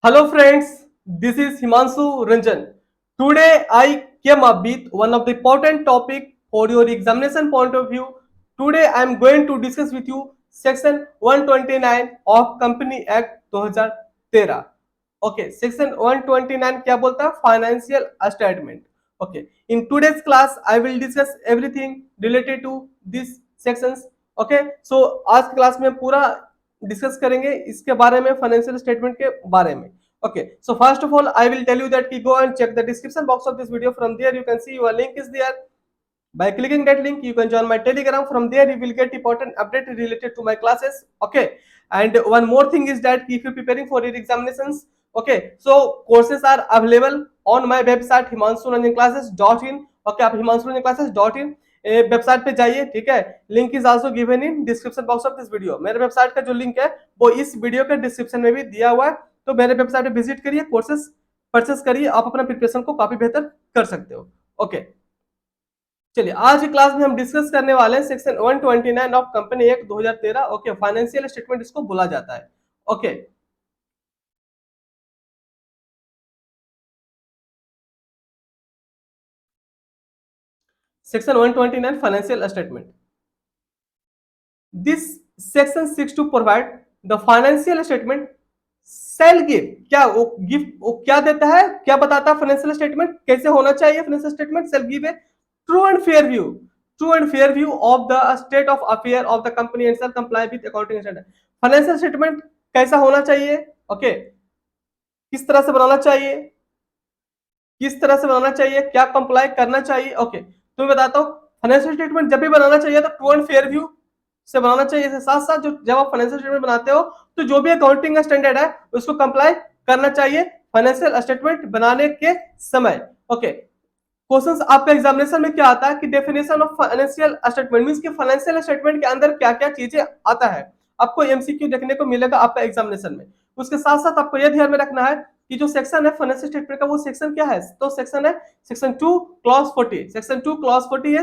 Hello friends, this is Himanshu Ranjan. Today I came up with one of the important topic for your examination point of view. Today I am going to discuss with you section 129 of Company Act 2013. Okay, section 129 क्या बोलता है? Financial statement. Okay, in today's class I will discuss everything related to these sections. Okay, so आज की class में पूरा discuss करेंगे इसके बारे में, फाइनेंशियल स्टेटमेंट के बारे में. Okay, so first of all I will tell you that you go and check the description box of this video. From there you can see your link is there. By clicking that link you can join my telegram. From there you will get important update related to my classes. Okay, and one more thing is that if you're preparing for your examinations, okay, so courses are available on my website himanshuranjanclasses.in. okay, आप himanshuranjanclasses.in website पे जाइए. ठीक है, link is also given in description box of this video. मेरे website का जो link है वो इस वीडियो के डिस्क्रिप्शन में भी दिया हुआ है. तो मेरे वेबसाइट पे विजिट करिए, कोर्सेज परचेस करिए, आप अपना प्रिपरेशन को काफी बेहतर कर सकते हो. ओके, चलिए आज की क्लास में हम डिस्कस करने वाले हैं section 129 of company act 2013. Okay, financial statement इसको बोला जाता है. Okay, section 129 financial statement. This section seeks to provide the financial statement shall give. क्या वो गिव, वो क्या देता है, क्या बताता है फाइनेंशियल स्टेटमेंट कैसे होना चाहिए. Financial statement shall give a true and fair view, true and fair view of the state of affair of the company and shall comply with accounting standard. Financial statement कैसा होना चाहिए. Okay, किस तरह से बनाना चाहिए, किस तरह से बनाना चाहिए, क्या कंप्लाई करना चाहिए. ओके, तो मैं बताता हूँ. फाइनेंशियल स्टेटमेंट जब भी बनाना चाहिए तो ट्रू एंड फेयर व्यू से बनाना चाहिए. इसके साथ साथ जो जब आप फाइनेंशियल स्टेटमेंट बनाते हो तो जो भी अकाउंटिंग स्टैंडर्ड है उसको कंप्लाई करना चाहिए फाइनेंशियल स्टेटमेंट बनाने के समय. ओके, क्वेश्चंस आपका एग्जामिनेशन में क्या आता है कि definition of financial statement means कि फाइनेंशियल स्टेटमेंट के अंदर क्या क्या चीजें आता है. आपको एमसीक्यू देखने को मिलेगा आपका एग्जामिनेशन में. उसके साथ साथ आपको यह ध्यान में रखना है कि जो सेक्शन है फाइनेंशियल स्टेटमेंट का वो सेक्शन क्या है. तो सेक्शन है सेक्शन 2 क्लॉज 40. सेक्शन 2 क्लॉज 40 है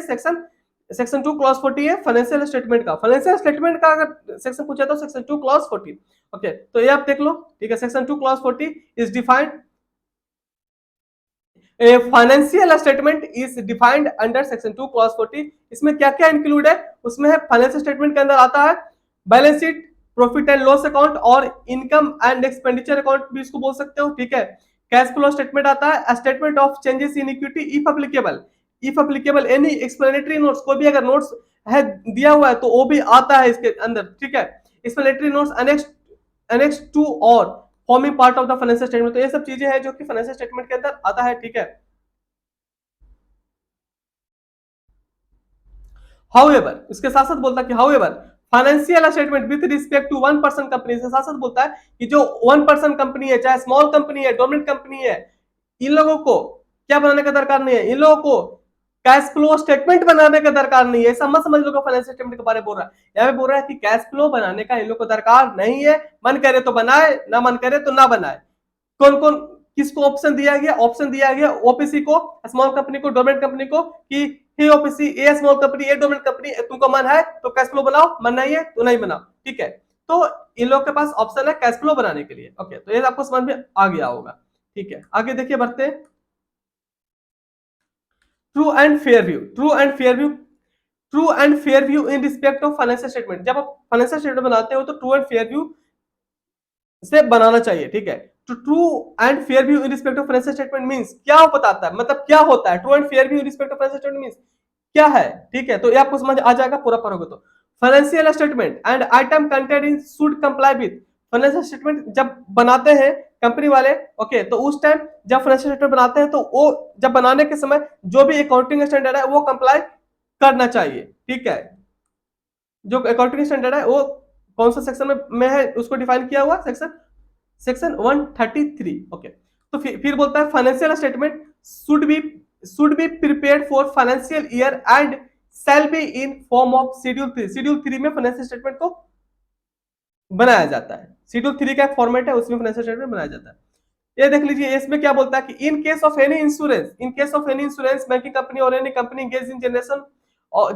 सेक्शन 2 क्लॉज 40 है फाइनेंशियल स्टेटमेंट का. फाइनेंशियल स्टेटमेंट का अगर सेक्शन पूछा तो सेक्शन 2 क्लॉज 40. ओके, तो ये आप देख लो. ठीक है, section 2 clause 40 is defined. A financial statement is defined under section 2 clause 40. इसमें क्या क्या इंक्लूड है, उसमें है फाइनेंशियल स्टेटमेंट के अंदर आता है balance sheet, profit and loss account और इनकम एंड एक्सपेंडिचर अकाउंट भी इसको बोल सकते हो. ठीक है, कैश फ्लो स्टेटमेंट आता है, statement of changes in equity if applicable. If applicable any explanatory notes, कोई भी अगर नोट्स है दिया हुआ है तो वो भी आता है इसके अंदर. ठीक है, एक्सप्लेनेटरी नोट्स अनेक्स टू और forming part of the financial statement. तो ये सब चीजें हैं जो कि फाइनेंशियल स्टेटमेंट के अंदर आता है. ठीक है, हाउएवर इसके साथ साथ बोलता है कि however financial statement with respect to one person company से साथ साथ बोलता है कि जो वन पर्सन कंपनी है, चाहे स्मॉल कंपनी है, डोमिनेंट कंपनी है, इन लोगों को क्या बनाने का दरकार नहीं है. इन लोगों को कैश फ्लो स्टेटमेंट बनाने का दरकार नहीं है. ऐसा मत समझ लो फाइनेंशियल स्टेटमेंट के बारे में बोल रहा है. यहाँ पे बोल रहा है कि कैश फ्लो बनाने का इन लोगों को दरकार नहीं है. मन करे तो बनाए, ना मन करे तो ना बनाए. कौन कौन किसको ऑप्शन दिया गया, ऑप्शन दिया गया ओपीसी को, स्मॉल कंपनी को, डोमेन कंपनी को कि हे ओपीसी, ए स्मॉल कंपनी, ए डोमेन कंपनी, तुमको मन है तो कैश फ्लो बनाओ, मन नहीं है तो नहीं बनाओ. ठीक है, तो इन लोग के पास ऑप्शन है कैश फ्लो बनाने के लिए. ओके, तो ये आपको समझ में आ गया होगा. ठीक है, आगे देखिए बढ़ते हैं. True and fair view, true and fair view, true and fair view in respect of financial statement. जब आप फाइनेंशियल स्टेटमेंट बनाते हो तो ट्रू एंड फेयर व्यू से बनाना चाहिए. ठीक है, तो true and fair view in respect of financial statement means क्या हो बताता है, मतलब क्या होता है. True and fair view in respect of financial statement means क्या है. ठीक है, तो ये आपको समझ आ जाएगा पूरा पढ़ोगे तो. Financial statement and item content in should comply with. Financial statement जब बनाते हैं कंपनी वाले, ओके, तो उस टाइम जब फाइनेंशियल स्टेटमेंट बनाते हैं तो वो जब बनाने के समय जो भी अकाउंटिंग स्टैंडर्ड है वो कंप्लाई करना चाहिए. ठीक है, जो अकाउंटिंग स्टैंडर्ड है वो कौन सा सेक्शन में है उसको डिफाइन किया हुआ, सेक्शन 133. ओके, तो फिर बोलता है financial statement should be prepared for financial year and shall be in form of schedule 3. Schedule 3 में फाइनेंशियल स्टेटमेंट को बनाया जाता है. शेड्यूल 3 का एक फॉर्मेट है, उसमें फाइनेंशियल स्टेटमेंट बनाया जाता है. ये देख लीजिए, इसमें क्या बोलता है कि in case of any insurance banking company और any company engage in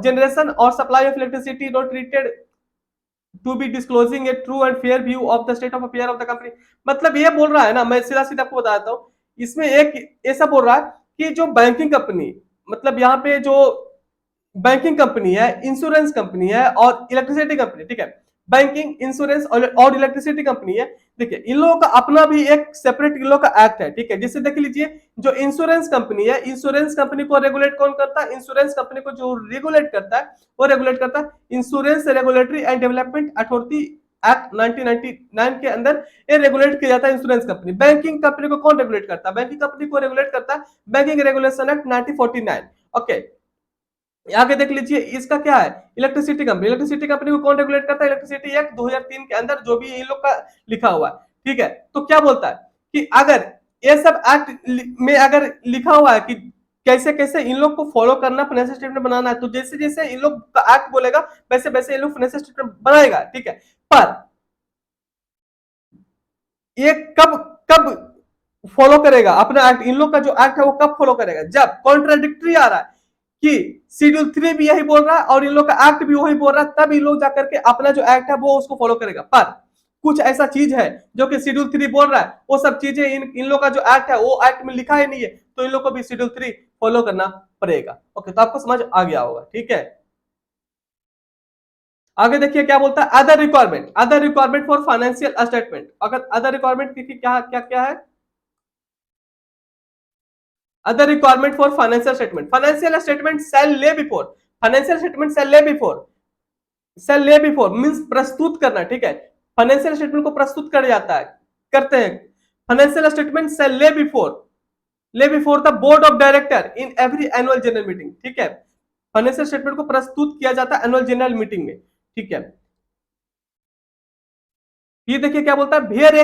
generation और supply of electricity not treated to be disclosing a true and fair view of the state of affair of the company. मतलब ये बोल रहा है ना, मैं सीधा सीधा आपको बताता हूँ, इसमें एक ऐसा बोल रहा है कि जो बैंकिंग कंपनी, मतलब यहाँ पे जो बैंकिंग कंपनी है, इंश्योरेंस कंपनी है और इलेक्ट्रिसिटी कंपनी, ठीक है, बैंकिंग, इंश्योरेंस और इलेक्ट्रिसिटी कंपनी है। देखिए इन लोगों का अपना भी एक सेपरेट इन लोगों का एक्ट है, ठीक है, जिससे देख लीजिए जो इंश्योरेंस कंपनी है, इंश्योरेंस कंपनी को रेगुलेट कौन करता है, इंश्योरेंस कंपनी को जो रेगुलेट करता है वो रेगुलेट करता है insurance regulatory and development authority act 1999 के अंदर ये रेगुलेट किया जाता है इंश्योरेंस कंपनी। बैंकिंग कंपनी को कौन रेगुलेट करता है, बैंकिंग कंपनी को रेगुलेट करता है बैंकिंग रेगुलेशन एक्ट 1949। ओके, आगे देख लीजिए इसका क्या है, इलेक्ट्रिसिटी कंपनी, इलेक्ट्रिसिटी कंपनी को कौन रेगुलेट करता है, इलेक्ट्रिसिटी एक्ट 2003 के अंदर जो भी इन लोग का लिखा हुआ है, ठीक है। तो क्या बोलता है कि अगर ये सब एक्ट में अगर लिखा हुआ है कि कैसे कैसे इन लोग को फॉलो करना, फाइनेंशियल स्टेटमेंट बनाना है, तो जैसे जैसे इन लोग का एक्ट बोलेगा वैसे वैसे इन लोग फाइनेंशियल स्टेटमेंट बनाएगा, ठीक है। पर ये कब कब फॉलो करेगा अपना एक्ट, इन लोग का जो एक्ट है वो कब फॉलो करेगा, जब कॉन्ट्राडिक्टरी आ रहा है कि शेड्यूल 3 भी यही बोल रहा है और इन लोग का एक्ट भी वही बोल रहा है, तब इन लोग जाकर के अपना जो एक्ट है वो उसको फॉलो करेगा। पर कुछ ऐसा चीज है जो कि शेड्यूल 3 बोल रहा है, वो सब चीजें इन लोग का जो एक्ट है वो एक्ट में लिखा ही नहीं है, तो इन लोग को भी शेड्यूल 3 फॉलो करना पड़ेगा। ओके, तो आपको समझ आ गया होगा, ठीक है। आगे देखिए क्या बोलता है, other requirement, other requirement for financial statement. अगर अदर रिक्वायरमेंट की क्या क्या क्या है, other requirement for financial statement shall lay before, financial statement shall lay before means प्रस्तुत करना, ठीक है, फाइनेंशियल स्टेटमेंट को प्रस्तुत कर जाता है, करते हैं, financial statement shall lay before the board of director in every annual general meeting, ठीक है, फाइनेंशियल स्टेटमेंट को प्रस्तुत किया जाता है एनुअल जनरल मीटिंग में, ठीक है। ये देखिए क्या बोलता है, where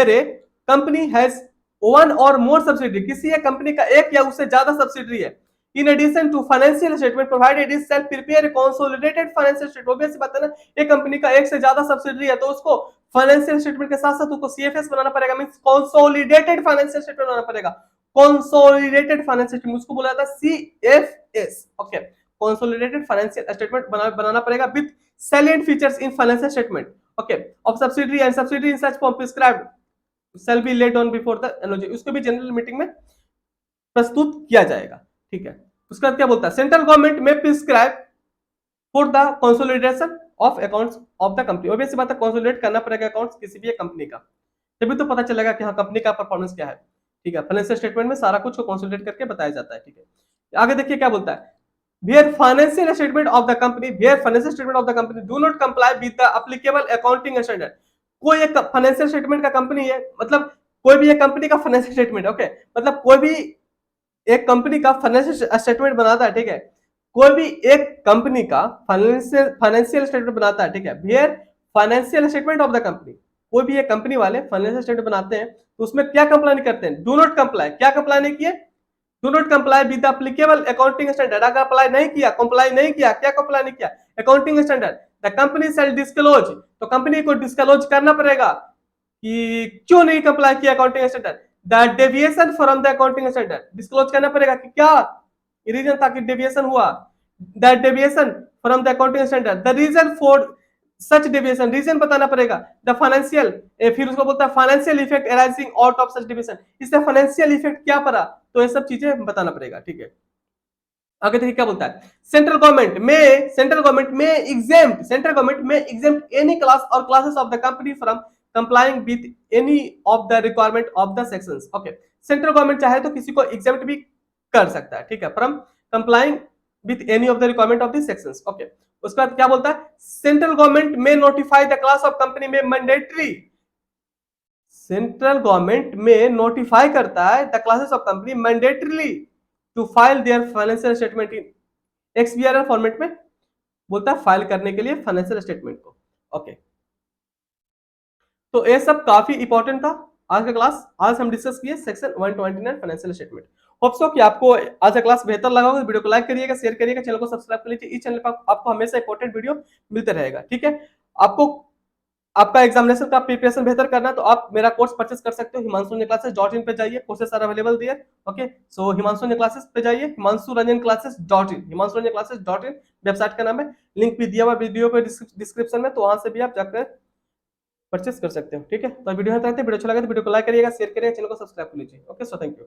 a company has one or more subsidy, किसी एक कंपनी का एक या उससे ज्यादा सब्सिडी है, in addition to financial statement provided itself prepare consolidated financial statement. Obvious बात है ना, एक कंपनी का एक से ज्यादा सब्सिडी है तो उसको फाइनेंशियल स्टेटमेंट के साथ साथ उसको सीएफएस बनाना पड़ेगा, मींस कंसोलिडेटेड फाइनेंशियल स्टेटमेंट बनाना पड़ेगा, कंसोलिडेटेड फाइनेंशियल स्टेटमेंट उसको बोला जाता है CFS. Okay, consolidated financial statement बनाना पड़ेगा with salient features in financial statement, okay, of subsidiary and subsidiary in such form prescribed shall be laid on before the annual, उसको भी जनरल मीटिंग में प्रस्तुत किया जाएगा, ठीक है। उसका क्या बोलता है, सेंट्रल गवर्नमेंट में prescribe for the consolidation of accounts of the company. Obvious बात है, कंसोलिडेट करना पड़ेगा अकाउंट्स किसी भी कंपनी का, तभी तो पता चलेगा कि हाँ कंपनी का परफॉर्मेंस क्या है, ठीक है। फाइनेंशियल स्टेटमेंट में सारा कुछ को कंसोलिडेट करके बताया जाता है, ठीक है। आगे देखिए क्या बोलता है, where financial statement of the company, where financial statement of the company do not comply with the applicable accounting standard। कोई एक फाइनेंशियल स्टेटमेंट का कंपनी है, मतलब कोई भी एक कंपनी का फाइनेंशियल स्टेटमेंट, ओके, मतलब कोई भी एक कंपनी का फाइनेंशियल स्टेटमेंट बनाता है, ठीक है, कोई भी एक कंपनी का फाइनेंशियल स्टेटमेंट बनाता है, ठीक है, where financial statement of the company, कोई भी एक कंपनी वाले फाइनेंशियल स्टेटमेंट बनाते हैं तो उसमें क्या कंप्लाई नहीं करते हैं, डू नॉट कंप्लाई, क्या कंप्लाई नहीं किए, do not comply with applicable accounting standard, अगर अप्लाई नहीं किया, कंप्लाई नहीं किया, क्या कंप्लाई नहीं किया, accounting standard, the company shall disclose, तो कंपनी को डिस्क्लोज करना पड़ेगा कि क्यों नहीं कंप्लाई किया accounting standard, the deviation from the accounting standard, disclose करना पड़ेगा कि क्या रीजन था कि डेविएशन हुआ, the deviation from the accounting standard, the reason for such deviation, reason बताना पड़ेगा, द फाइनेंशियल, फिर उसको बोलता है financial effect arising out of such deviation, इससे फाइनेंशियल इफेक्ट क्या पड़ा, तो ये सब चीजें बताना पड़ेगा, ठीक है। आगे देखिए क्या बोलता है, सेंट्रल गवर्नमेंट में एग्जेम्प्ट एनी क्लास और classes of the company from complying with any of the requirement of the sections. Okay, central government चाहे तो किसी को एग्जेम्प्ट भी कर सकता है, ठीक है, from complying with any of the requirement of the sections. Okay, उसके बाद क्या बोलता है, सेंट्रल गवर्नमेंट में notify the class of company में मैंडेटरी, सेंट्रल गवर्नमेंट में नोटिफाई करता है the classes of company mandatorily to file their financial statement in XBRL format में, बोलता है फाइल करने के लिए फाइनेंशियल स्टेटमेंट को। ओके, तो ये सब काफी इंपॉर्टेंट था आज का क्लास, आज हम डिस्कस किए section 129 financial statement. Hope so कि आपको आज का क्लास बेहतर लगा होगा, वीडियो को लाइक करिएगा, शेयर करिएगा, चैनल को सब्सक्राइब कर लीजिए, इस चैनल पर आपको हमेशा इंपॉर्टेंट वीडियो मिलते रहेगा, ठीक है। आपको आपका एग्जामिनेशन का प्रिपरेशन बेहतर करना है तो आप मेरा कोर्स परचेस कर सकते हो। हिमांशु ने क्लासेस.in पे जाइए, courses are available there. Okay, so Himanshu ने क्लासेस पे जाइए, हिमांशु रंजन क्लासेस.in, हिमांशु रंजन क्लासेस.in वेबसाइट का नाम है। लिंक भी दिया हुआ वीडियो पे डिस्क्रिप्शन में, तो वहां से भी आप जाकर परचेस कर सकते हो। ठीक है, तो वीडियो वीडियो अच्छा लगा तो वीडियो को लाइक करिएगा, शेयर करिएगा, चैनल को सब्सक्राइब कर लीजिए। Okay, so thank you.